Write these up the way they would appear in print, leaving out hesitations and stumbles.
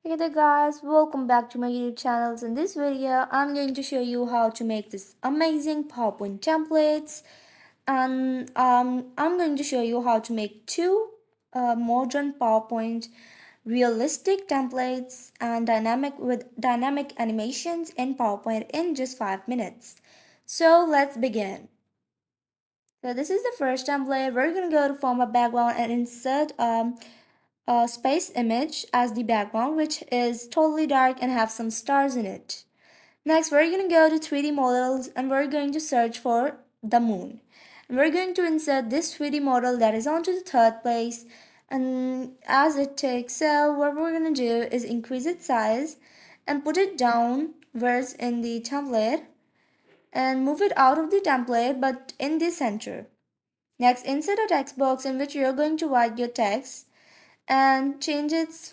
Hey there guys, welcome back to my YouTube channels. In this video, I'm going to show you how to make this amazing PowerPoint templates and I'm going to show you how to make two modern PowerPoint realistic templates and dynamic animations in PowerPoint in just 5 minutes. So let's begin. So this is the first template. We're going to go to format background and insert a space image as the background, which is totally dark and have some stars in it. Next, we're going to go to 3D models and we're going to search for the moon. And we're going to insert this 3D model that is onto the third place. And as it takes, so what we're going to do is increase its size and put it downwards in the template and move it out of the template but in the center. Next, insert a text box in which you're going to write your text and change its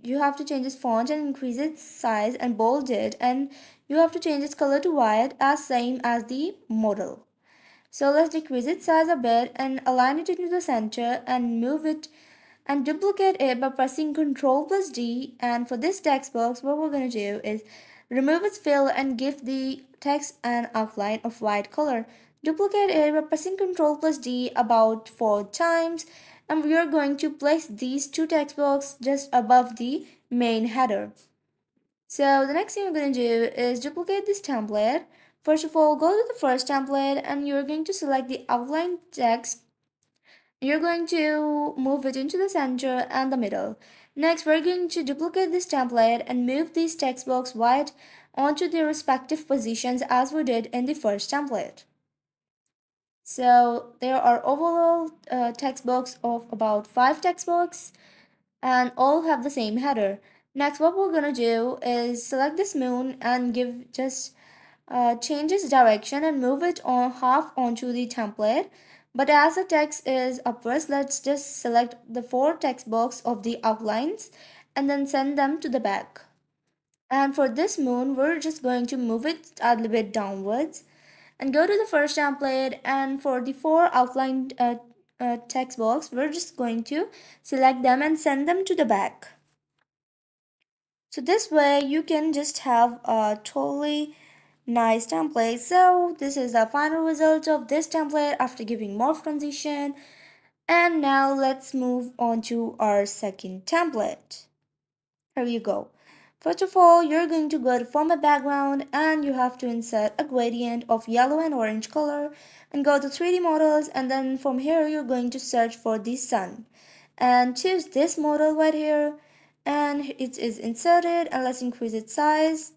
you have to change its font and increase its size and bold it, and you have to change its color to white as same as the model. So let's decrease its size a bit and align it into the center and move it and duplicate it by pressing Ctrl plus D. And for this text box, what we're going to do is remove its fill and give the text an outline of white color. Duplicate it by pressing Ctrl plus D about 4 times, and we are going to place these two text boxes just above the main header. So the next thing we're going to do is duplicate this template. First of all, go to the first template and you're going to select the outline text. You're going to move it into the center and the middle. Next, we're going to duplicate this template and move these text box white onto their respective positions as we did in the first template. So there are overall text box of about 5 text box and all have the same header. Next, what we're gonna do is select this moon and give just change its direction and move it on half onto the template. But as the text is upwards, let's just select the 4 text box of the outlines and then send them to the back. And for this moon, we're just going to move it a little bit downwards and go to the first template, and for the 4 outlined text box, we're just going to select them and send them to the back. So this way you can just have a totally nice template. So this is the final result of this template after giving morph transition. And now let's move on to our second template. Here you go. First of all, you're going to go to format background and you have to insert a gradient of yellow and orange color and go to 3D models, and then from here you're going to search for the sun and choose this model right here, and it is inserted, and let's increase its size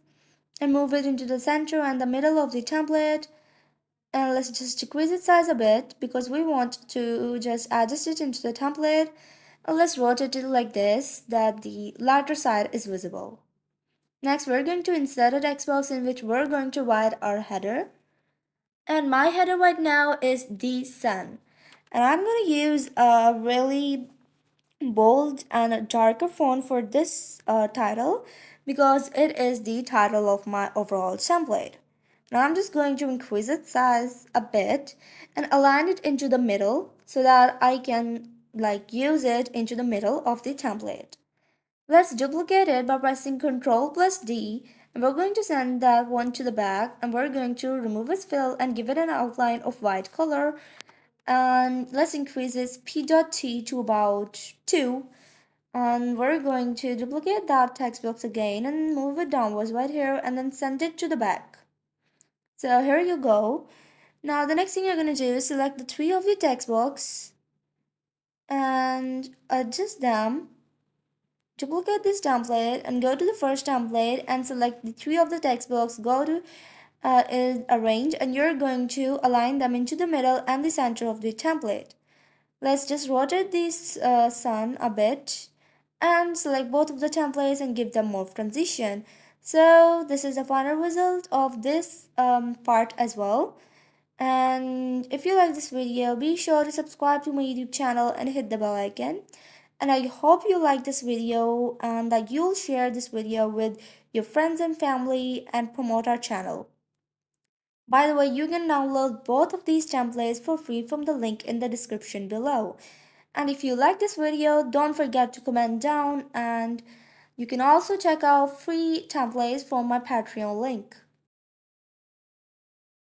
and move it into the center and the middle of the template, and let's just decrease its size a bit because we want to just adjust it into the template, and let's rotate it like this that the lighter side is visible. Next, we're going to insert a text box in which we're going to write our header, and my header right now is the sun, and I'm going to use a really bold and a darker font for this title because it is the title of my overall template. Now I'm just going to increase its size a bit and align it into the middle so that I can use it into the middle of the template. Let's duplicate it by pressing Ctrl plus D, and we're going to send that one to the back, and we're going to remove its fill and give it an outline of white color, and let's increase its p.t to about 2, and we're going to duplicate that text box again and move it downwards right here and then send it to the back. So here you go. Now the next thing you're going to do is select the 3 of your text box and adjust them. Duplicate this template and go to the first template and select the 3 of the text box. Go to is arrange, and you're going to align them into the middle and the center of the template. Let's just rotate this sun a bit and select both of the templates and give them morph transition. So this is the final result of this part as well. And if you like this video, be sure to subscribe to my YouTube channel and hit the bell icon. And I hope you like this video and that you'll share this video with your friends and family and promote our channel. By the way, you can download both of these templates for free from the link in the description below. And if you like this video, don't forget to comment down and You can also check out free templates from my Patreon link.